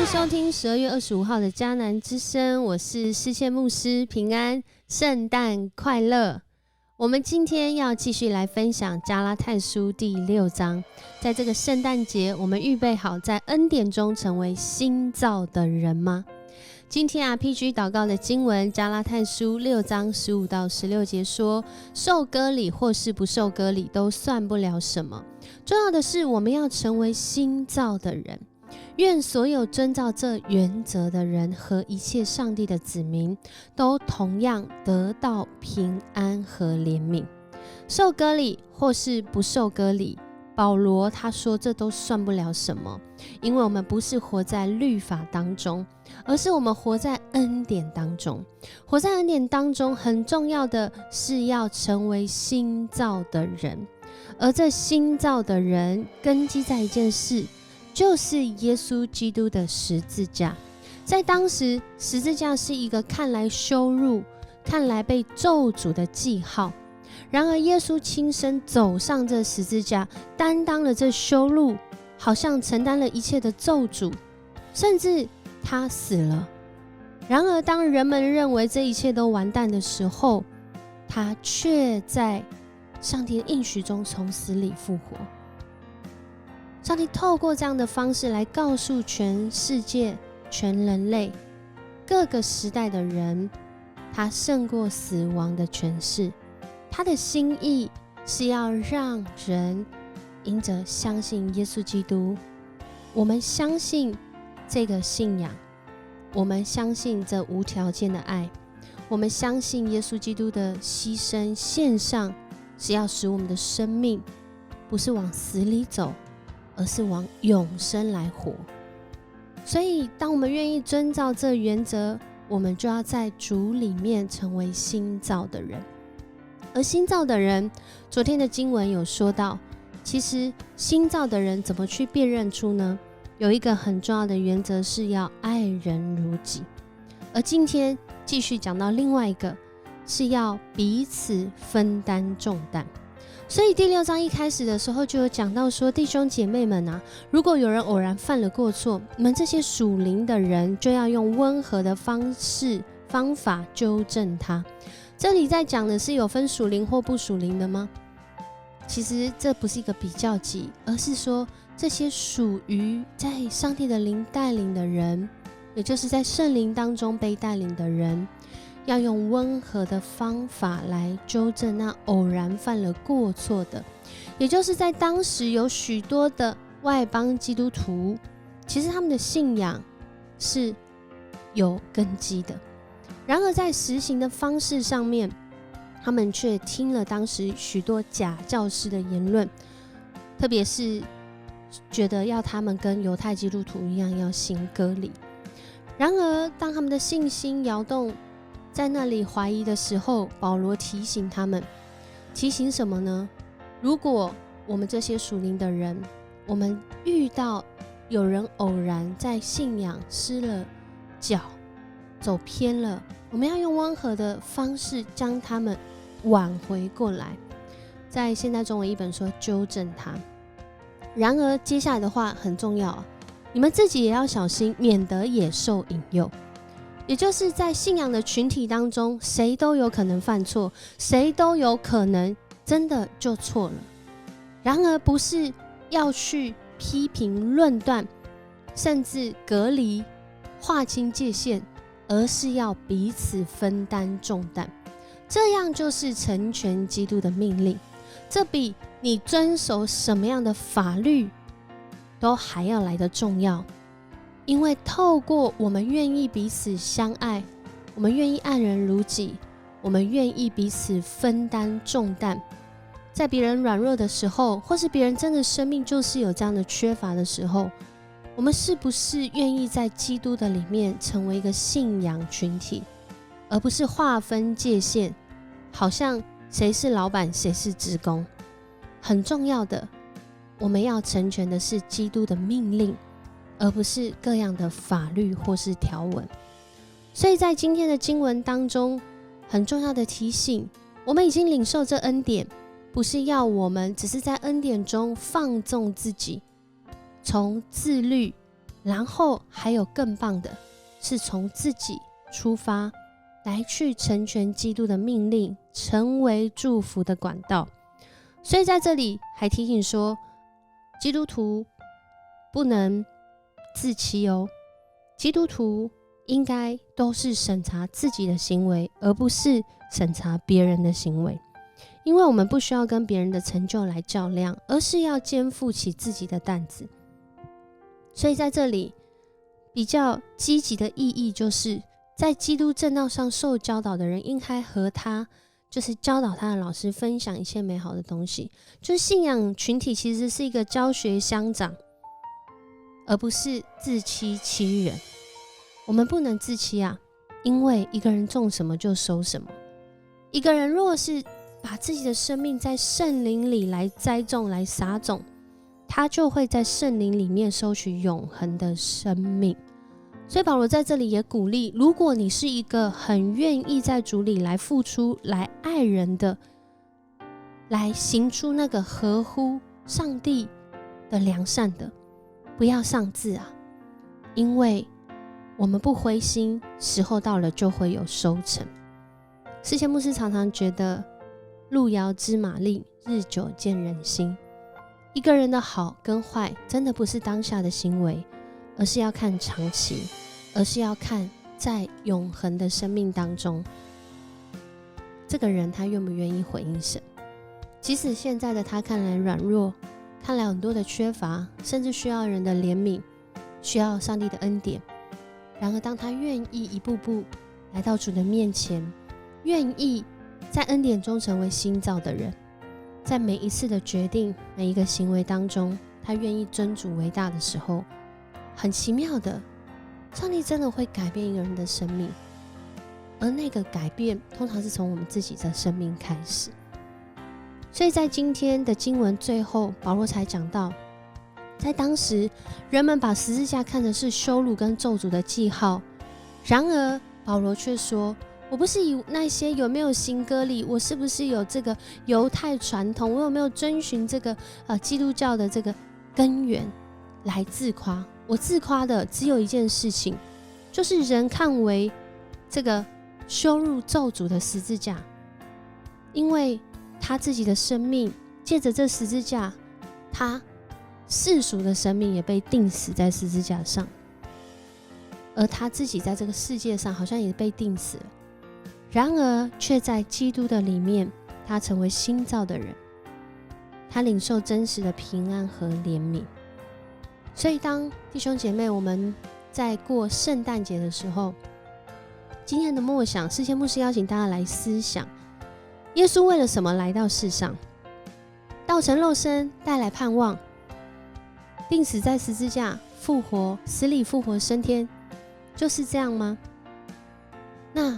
迎收听12月25号的迦南之声，我是施宪牧师，平安，圣诞快乐。我们今天要继续来分享加拉太书第6章。在这个圣诞节，我们预备好在恩典中成为新造的人吗？今天PG 祷告的经文加拉太书6章15到16节说，受割礼或是不受割礼都算不了什么，重要的是我们要成为新造的人。愿所有遵照这原则的人和一切上帝的子民都同样得到平安和怜悯。受割礼或是不受割礼，保罗他说这都算不了什么，因为我们不是活在律法当中，而是我们活在恩典当中。活在恩典当中很重要的是要成为新造的人，而这新造的人根基在一件事，就是耶稣基督的十字架。在当时，十字架是一个看来羞辱、看来被咒诅的记号。然而耶稣亲身走上这十字架，担当了这羞辱，好像承担了一切的咒诅，甚至他死了。然而当人们认为这一切都完蛋的时候，他却在上帝的应许中从死里复活。上帝透过这样的方式来告诉全世界、全人类、各个时代的人，他胜过死亡的权势。他的心意是要让人因着相信耶稣基督，我们相信这个信仰，我们相信这无条件的爱，我们相信耶稣基督的牺牲献上是要使我们的生命不是往死里走，而是往永生来活。所以当我们愿意遵照这原则，我们就要在主里面成为新造的人。而新造的人，昨天的经文有说到，其实新造的人怎么去辨认出呢？有一个很重要的原则是要爱人如己。而今天继续讲到另外一个，是要彼此分担重担。所以第6章一开始的时候就有讲到说，弟兄姐妹们如果有人偶然犯了过错，你们这些属灵的人就要用温和的方法纠正他。这里在讲的是有分属灵或不属灵的吗？其实这不是一个比较级，而是说这些属于在上帝的灵带领的人，也就是在圣灵当中被带领的人，要用温和的方法来纠正那偶然犯了过错的。也就是在当时有许多的外邦基督徒，其实他们的信仰是有根基的，然而在实行的方式上面，他们却听了当时许多假教师的言论，特别是觉得要他们跟犹太基督徒一样要行割礼。然而当他们的信心摇动，在那里怀疑的时候，保罗提醒他们，提醒什么呢？如果我们这些属灵的人，我们遇到有人偶然在信仰失了脚，走偏了，我们要用温和的方式将他们挽回过来。在现代中文译本说纠正他。然而接下来的话很重要，你们自己也要小心，免得也受引诱。也就是在信仰的群体当中，谁都有可能犯错，谁都有可能真的就错了。然而不是要去批评论断，甚至隔离划清界限，而是要彼此分担重担。这样就是成全基督的命令。这比你遵守什么样的法律都还要来得重要。因为透过我们愿意彼此相爱，我们愿意爱人如己，我们愿意彼此分担重担，在别人软弱的时候，或是别人真的生命就是有这样的缺乏的时候，我们是不是愿意在基督的里面成为一个信仰群体，而不是划分界限，好像谁是老板谁是职工。很重要的，我们要成全的是基督的命令，而不是各样的法律或是条文。所以在今天的经文当中，很重要的提醒，我们已经领受这恩典，不是要我们只是在恩典中放纵自己，从自律然后还有更棒的是从自己出发来去成全基督的命令，成为祝福的管道。所以在这里还提醒说，基督徒不能自欺哦，基督徒应该都是审查自己的行为，而不是审查别人的行为。因为我们不需要跟别人的成就来较量，而是要肩负起自己的担子。所以在这里比较积极的意义，就是在基督正道上受教导的人，应该和他就是教导他的老师分享一切美好的东西。就是信仰群体其实是一个教学相长，而不是自欺欺人。我们不能自欺啊，因为一个人种什么就收什么。一个人若是把自己的生命在圣灵里来栽种来撒种，他就会在圣灵里面收取永恒的生命。所以保罗在这里也鼓励，如果你是一个很愿意在主里来付出来爱人的，来行出那个合乎上帝的良善的，不要丧志啊，因为我们不灰心，时候到了就会有收成。世界牧师常常觉得路遥知马力，日久见人心。一个人的好跟坏真的不是当下的行为，而是要看长期，而是要看在永恒的生命当中，这个人他愿不愿意回应神。即使现在的他看来软弱，看来很多的缺乏，甚至需要人的怜悯，需要上帝的恩典，然而当他愿意一步步来到主的面前，愿意在恩典中成为新造的人，在每一次的决定，每一个行为当中，他愿意尊主为大的时候，很奇妙的，上帝真的会改变一个人的生命。而那个改变通常是从我们自己的生命开始。所以在今天的经文最后，保罗才讲到，在当时人们把十字架看的是羞辱跟咒诅的记号，然而保罗却说，我不是以那些有没有行割礼，我是不是有这个犹太传统，我有没有遵循这个基督教的这个根源来自夸。我自夸的只有一件事情，就是人看为这个羞辱咒诅的十字架，因为他自己的生命借着这十字架，他世俗的生命也被钉死在十字架上，而他自己在这个世界上好像也被钉死了，然而却在基督的里面，他成为新造的人，他领受真实的平安和怜悯。所以当弟兄姐妹我们在过圣诞节的时候，今天的默想，世界牧师邀请大家来思想，耶稣为了什么来到世上？道成肉身，带来盼望，钉死在十字架，复活，死里复活升天，就是这样吗？那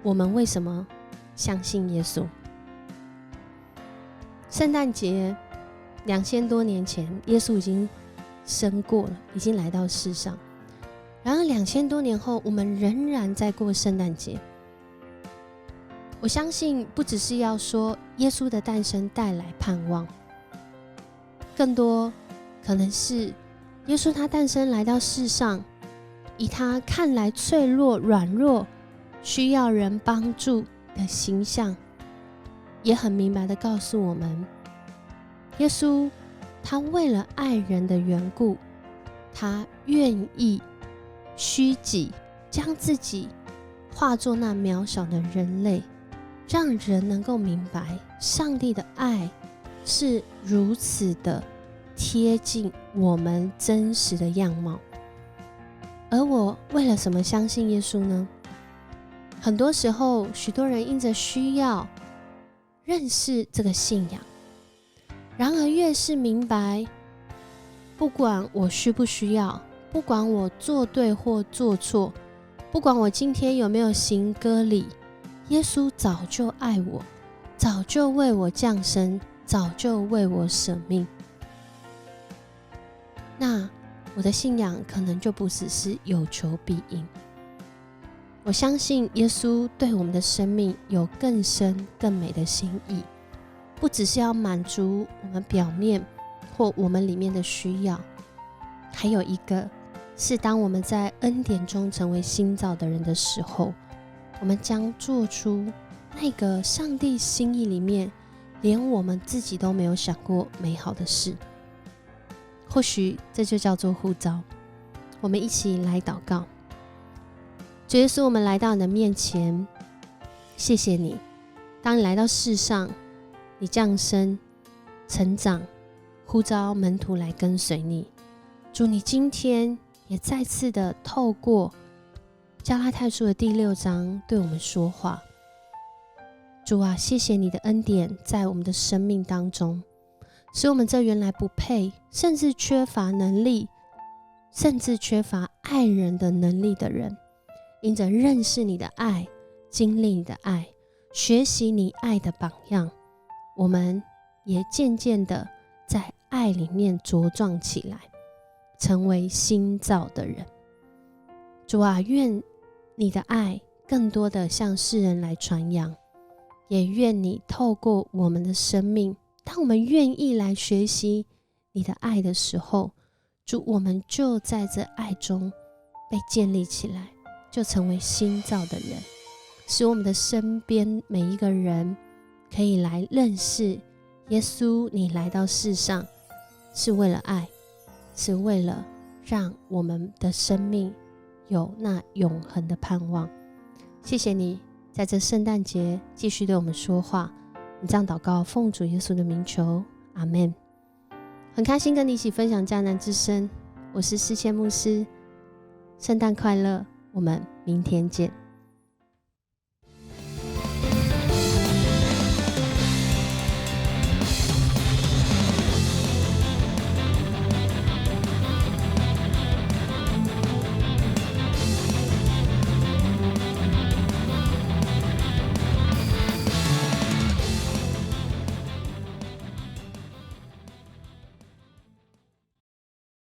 我们为什么相信耶稣？圣诞节2000多年前，耶稣已经生过了，已经来到世上。然而2000多年后，我们仍然在过圣诞节。我相信不只是要说耶稣的诞生带来盼望，更多可能是耶稣他诞生来到世上，以他看来脆弱软弱需要人帮助的形象，也很明白的告诉我们，耶稣他为了爱人的缘故，他愿意虚己，将自己化作那渺小的人类，让人能够明白上帝的爱是如此的贴近我们真实的样貌。而我为了什么相信耶稣呢？很多时候，许多人因着需要认识这个信仰，然而越是明白，不管我需不需要，不管我做对或做错，不管我今天有没有行割礼，耶稣早就爱我，早就为我降生，早就为我舍命。那我的信仰可能就不只是有求必应。我相信耶稣对我们的生命有更深更美的心意，不只是要满足我们表面或我们里面的需要，还有一个是当我们在恩典中成为新造的人的时候，我们将做出那个上帝心意里面连我们自己都没有想过美好的事。或许这就叫做呼召。我们一起来祷告。主耶稣，我们来到你的面前，谢谢你，当你来到世上，你降生成长，呼召门徒来跟随你。主，你今天也再次的透过加拉太书的第6章对我们说话。主啊，谢谢你的恩典在我们的生命当中，使我们这原来不配，甚至缺乏能力，甚至缺乏爱人的能力的人，因着认识你的爱，经历你的爱，学习你爱的榜样，我们也渐渐的在爱里面茁壮起来，成为新造的人。主啊，愿你的爱更多的向世人来传扬，也愿你透过我们的生命，当我们愿意来学习你的爱的时候，主，我们就在这爱中被建立起来，就成为新造的人，使我们的身边每一个人可以来认识耶稣。你来到世上是为了爱，是为了让我们的生命有那永恒的盼望。谢谢你在这圣诞节继续对我们说话，你这样祷告，奉主耶稣的名求，阿们。很开心跟你一起分享迦南之声，我是世谦牧师，圣诞快乐，我们明天见。